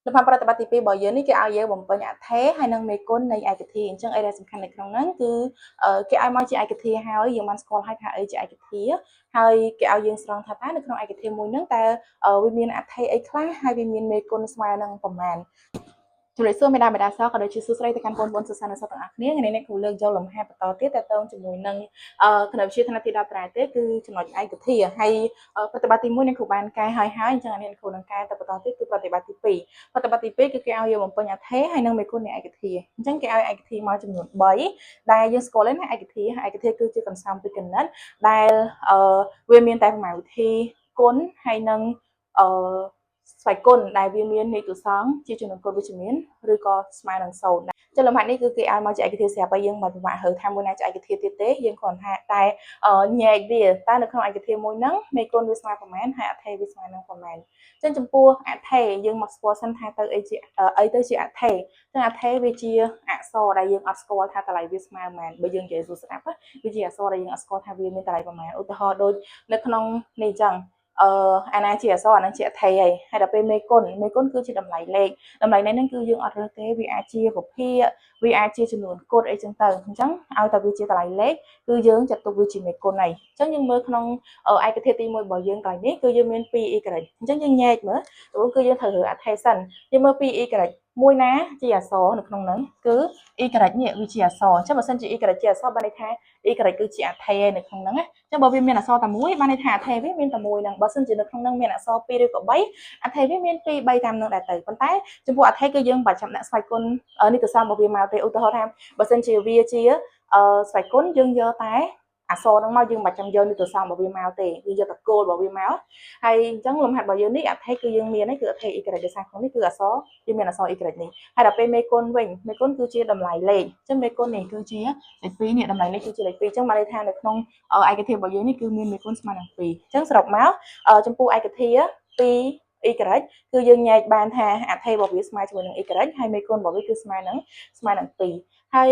លំហាត់ប្រតិបត្តិទី2របស់យើងនេះគេឲ្យយើងបំពេញអត្ថេហើយនិងមេគុណនៃឯកធាតុអញ្ចឹងអីដែលសំខាន់នៅក្នុងហ្នឹងគឺគេឲ្យមកជាឯកធាតុហើយយើងបានស្គាល់ហើយថាអីជាឯកធាតុហើយគេឲ្យយើងស្រង់ថាតើនៅក្នុងឯកធាតុមួយហ្នឹងតើវាមានអត្ថេអីខ្លះហើយវាមានមេគុណស្មើនឹងប្រមាណជំរាបសួរមេដាបេដាសក៏ដូចជាសួស្តីទៅកាន់បងប្អូនសិស្សានុសិស្សទាំងអស់គ្នាថ្ងៃនេះគ្រូលើកយកលំហាត់បន្តទៀតតទៅជាមួយនឹងគណិតវិទ្យាថ្នាក់ទី10ត្រែទេគឺចំណុចឯកធាតុហើយប្រតិបត្តិទី1នេះគ្រូបានកែហើយអញ្ចឹងអានេះគ្រូនឹងកែទៅបន្តទៀតគឺប្រតិបត្តិទី2ប្រតិបត្តិទី2គឺគេឲ្យយើងបំពេញអត្ថេហើយនិងមេគុណនៃឯកធាតុអញ្ចឹងគេឲ្យឯកធាតុមកចំនួន3ដែលយើងស្គាល់ហើយណាឯកធាតុគឺជាកន្សោមពីគណិតដែលវាមានតែប្រមាណវិធីគុណហើយនិងអឺស្វ័យគុណដែលវាមាននីតិសង្ឃជាចំនួនកូដវិជ្ជមានឬក៏ស្មើនឹង0ដែរចុះលំហាត់នេះគឺគេឲ្យមកជាឯកធាតុស្រាប់ហើយយើងមិនពិបាកហៅថាមួយណាជាឯកធាតុទៀតទេយើងគ្រាន់ថាតែញែកវាតើនៅក្នុងឯកធាតុមួយហ្នឹងមេគុណវាស្មើប៉ុន្មានហើយអត្ថេវាស្មើនឹងប៉ុន្មានអញ្ចឹងចំពោះអត្ថេយើងមកស្គាល់សិនថាទៅអីទៅជាអត្ថេចឹងអត្ថេវាជាអក្សរដែលយើងអត់ស្គាល់ថាតម្លៃវាស្មើប៉ុន្មានបើយើងនិយាយស្រាប់វាជាអក្សរដែលយើងអត់ស្គាល់ថាវាមានតម្លៃប៉ុន្មានឧទាហរណ៍ដូចនៅក្នុងនេះអញ្ចឹងអាណាជាអក្សរអាណាជាអត្ថេហើយដល់ពេលមេគុណគឺជាតម្លៃលេខតម្លៃលេខហ្នឹងគឺយើងអត់រើសទេវាអាចជាវិភាគវាអាចជាចំនួនកូដអីចឹងទៅអញ្ចឹងឲ្យតែវាជាតម្លៃលេខគឺយើងចាត់ទុកវាជាមេគុណហើយអញ្ចឹងយើងមើលក្នុងឯកធាតុទី1របស់យើងកន្លែងនេះគឺយើងមាន 2y អញ្ចឹងយើងញែកមើលព្រោះគឺយើងត្រូវរើអត្ថេសិនយើងមើល 2y មួយណាជាអក្សរនៅក្នុងហ្នឹងគឺ y នេះវាជាអក្សរអញ្ចឹងបើសិនជា y ជាអក្សរបានន័យថា y គឺជាអត្ថេនៅក្នុងហ្នឹងណាអញ្ចឹងបើវាមានអក្សរតែមួយបានន័យថាអត្ថេវាមានតែមួយហ្នឹងបើសិនជានៅក្នុងហ្នឹងមានអក្សរ2ឬក៏3អត្ថេវាមាន2 3តាមនឹងដែរទៅប៉ុន្តែចំពោះអត្ថេគឺយើងមិនបាច់ចាំដាក់ស្វ័យគុណនីតិសាស្ត្ររបស់វាមកទេឧទាហរណ៍ថាបើសិនជាវាជាស្វ័យគុណយើងយកតែអក្សរហ្នឹងមកយើងមិនបាច់ចាំយកនីតិសាស្ត្ររបស់វាមកទេយើងយកតែគោលរបស់វាមកហើយអញ្ចឹងលំហាត់របស់យើងនេះអត្ថេគឺយើងមានគឺអត្ថេ y ដោយសារក្នុងនេះគឺអក្សរយើងមានអក្សរ y នេះហើយដល់ពេលមេគុណវិញមេគុណគឺជាតម្លៃលេខអញ្ចឹងមេគុណនេះគឺជាលេខ2នេះតម្លៃលេខគឺជាលេខ2អញ្ចឹងបានន័យថានៅក្នុងឯកធាតុរបស់យើងនេះគឺមានមេគុណស្មើនឹង2អញ្ចឹងសរុបមកចំពោះឯកធាតុ2 y គឺយើងញែកបានថាអត្ថេរបស់វាស្មើជាមួយនឹង y ហើយមេគុណរបស់វាគឺស្មើនឹង2ហើយ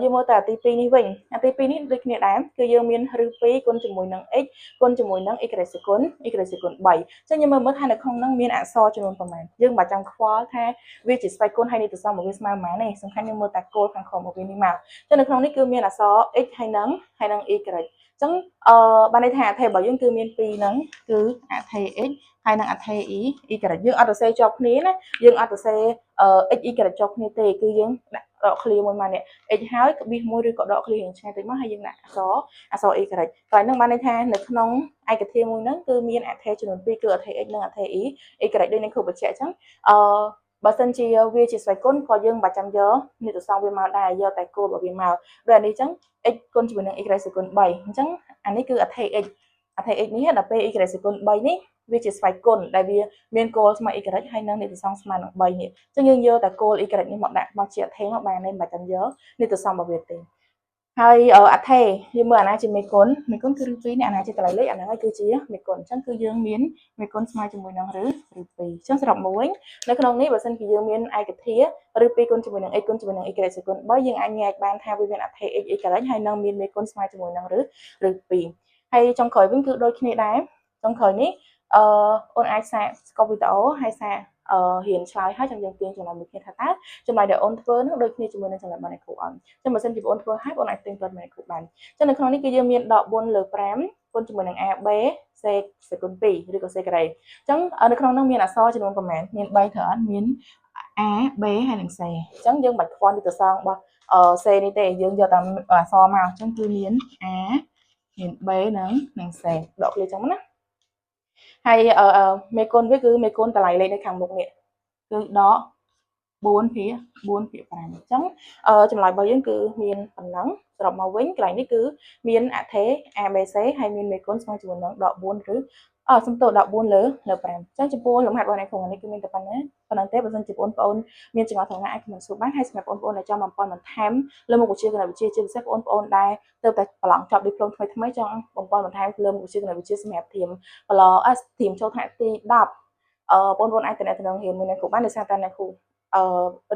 យើងមើលទៅអាទី2នេះវិញអាទី2នេះដូចគ្នាដែរគឺយើងមានឬ2គុណជាមួយនឹង x គុណជាមួយនឹង y សេគុណ y សេគុណ3អញ្ចឹងយើងមើលថានៅក្នុងហ្នឹងមានអក្សរចំនួនប៉ុន្មានយើងមិនបាច់ចាំខ្វល់ថាវាជាស្វ័យគុណហើយនីតិសាស្ត្ររបស់វាស្មើប៉ុន្មានទេសំខាន់យើងមើលតែគោលខាងក្រោមរបស់វានេះមកអញ្ចឹងនៅក្នុងនេះគឺមានអក្សរ x ហើយនឹង y អញ្ចឹងបានន័យថាអត្ថេរបស់យើងគឺមាន2ហ្នឹងគឺអត្ថេ x ហើយនឹងអត្ថេ y យើងអត់សរសេរជាប់គ្នាណាយើងអត់សរសេរx y ជាប់គ្នាទេគឺយើងដាក់ដកឃ្លាមួយមកនេះ x ហើយក្បៀសមួយឬក៏ដកឃ្លារៀងឆ្ងាយតិចមកហើយយើងដាក់អក្សរ y កន្លែងហ្នឹងបានន័យថានៅក្នុងឯកធាតុមួយហ្នឹងគឺមានអត្ថេចំនួន2គឺអត្ថេ x និងអត្ថេ y ដូចនឹងគ្រូបញ្ជាក់អញ្ចឹងបើសិនជាវាជាស្វ័យគុណក៏យើងមិនបាច់ចាំយកនីតិសាស្ត្រវាមកដែរយកតែគោលរបស់វាមកដូចអានេះអញ្ចឹង x គុណជាមួយនឹង y សេគុណ3អញ្ចឹងអានេះគឺអត្ថេ x នេះដល់ពេល y សេគុណ3នេះវាជាស្វ័យគុណដែលវាមានគោលស្មើ y ហើយនឹងនីតិសង្ឃស្មើនឹង3នេះអញ្ចឹងយើងយកតែគោល y នេះមកដាក់មកជាអត្ថេមកបានទេមិនបាច់ចាំយកនីតិសង្ឃរបស់វាទេហើយអត្ថេយើងមើលអាណាជាមេគុណគឺឬ2នេះអាណាជាតម្លៃលេខអាហ្នឹងហើយគឺជាមេគុណអញ្ចឹងគឺយើងមានមេគុណស្មើជាមួយនឹងឬ2អញ្ចឹងសរុបមកវិញនៅក្នុងនេះបើសិនជាយើងមានឯកធាតុឬ2គុណជាមួយនឹង x គុណជាមួយនឹង y សេគុណ3យើងអាចញែកបានថាវាមានអត្ថេ x y ហើយនឹងមានមេគុណស្មើជាមួយនឹងឬ2ហើយចុងក្រោយវិញគឺដូចគ្នាដែរចុងក្រោយនេះអូនអាចសាកស្កប់វីដេអូហើយសាករៀនឆ្លើយហើយចាំយើងទាញចំណុចមួយគ្នាថាតើចំណុចដែលអូនធ្វើនោះដូចគ្នាជាមួយនឹងចំណុចរបស់អ្នកគ្រូអត់ចឹងបើសិនជាបងធ្វើហើយបងអាចទាញគាត់មកអ្នកគ្រូបានចឹងនៅក្នុងនេះគឺយើងមានដក4លើ5គុណជាមួយនឹង AB សេគុណ2ឬក៏សេការ៉េចឹងនៅក្នុងនោះមានអក្សរចំនួនប្រមាណមាន3ត្រូវអត់មាន A B ហើយនិង C ចឹងយើងមិនបាច់ខ្វល់នីតិសាស្ត្ររបស់C នេះទេយើងយកតែអក្សរមកចឹងគឺមាន A មាន B និង C ដកឃ្លាចឹងណាហើយមេគុណវាគឺមេគុណតម្លៃលេខនៅខាងមុខនេះគឺដក4/5អញ្ចឹងចម្លើយរបស់យើងគឺមានប៉ុណ្ណឹងសរុបមកវិញកន្លែងនេះគឺមានអត្ថេ ABC ហើយមានមេគុណស្មើជាមួយនឹងដក4ឬសំទោសដក4លើ5អញ្ចឹងចំពោះលំហាត់របស់អ្នកគ្រូនេះគឺមានតែប៉ុណ្ណឹងទេបើសិនជាបងប្អូនមានចំណុចខាងណាអាចខមមិនសួរបានហើយសម្រាប់បងប្អូនដែលចង់បំពេញបន្ថែមលើមុខវិជ្ជាគណិតវិទ្យាជាពិសេសបងប្អូនដែលទៅតែប្រឡងចប់ឌីប្លូមថ្មីចង់បំពេញបន្ថែមលើមុខវិជ្ជាគណិតវិទ្យាសម្រាប់ធៀមប្រឡងធៀមចូលថ្នាក់ទី10បងប្អូនអាចតំណែងរៀនមួយអ្នកគ្រូបានដោយសារតែអ្នកគ្រូ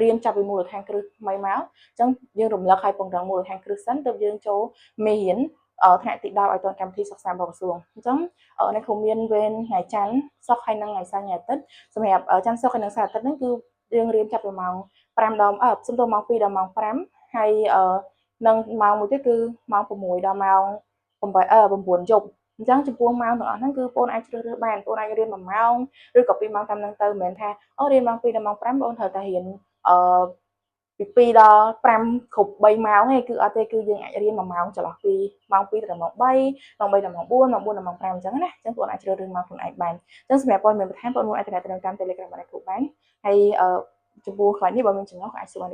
រៀនចាប់ពីមូលដ្ឋានគ្រឹះថ្មីមកអញ្ចឹងយើងរំលឹកឲ្យពង្រឹងមូលដ្ឋានគ្រឹះសិនទើបយើងចូលមេរៀន ថ្នាក់ទី10ឲ្យទាន់កម្មវិធីសិក្សារបស់ក្រសួងអញ្ចឹងអ្នកគ្រូមានវេនថ្ងៃច័ន្ទសុក្រហើយនិងថ្ងៃសៅរ៍ថ្ងៃអាទិត្យសម្រាប់ច័ន្ទសុក្រហើយនិងសៅរ៍អាទិត្យហ្នឹងគឺយើងរៀនចាប់ពីម៉ោង5ដល់សំទោសម៉ោង2ដល់ម៉ោង5ហើយនិងម៉ោងមួយទៀតគឺម៉ោង6ដល់ម៉ោង9យប់អញ្ចឹងចំពោះម៉ោងទាំងអស់ហ្នឹងគឺបងអាចជ្រើសរើសបានបងអាចរៀន1ម៉ោងឬក៏2ម៉ោងតាមហ្នឹងទៅមិនមែនថារៀនម៉ោង2ដល់ម៉ោង5បងត្រូវតែរៀនពី2ដល់5គ្រប់3ម៉ោងទេគឺអត់ទេគឺយើងអាចរៀន1ម៉ោងចន្លោះពីម៉ោង2ដល់ម៉ោង3ម៉ោង3ដល់ម៉ោង4ម៉ោង4ដល់ម៉ោង5អញ្ចឹងណាអញ្ចឹងបងអាចជ្រើសរើសម៉ោងខ្លួនឯងបានអញ្ចឹងសម្រាប់ព័ត៌មានបន្ថែមបងអាចទំនាក់ទំនងតាម Telegram របស់អ្នកគ្រូបានហើយចំពោះកន្លែងនេះបើមានចំណុចក៏អាចសួរបាន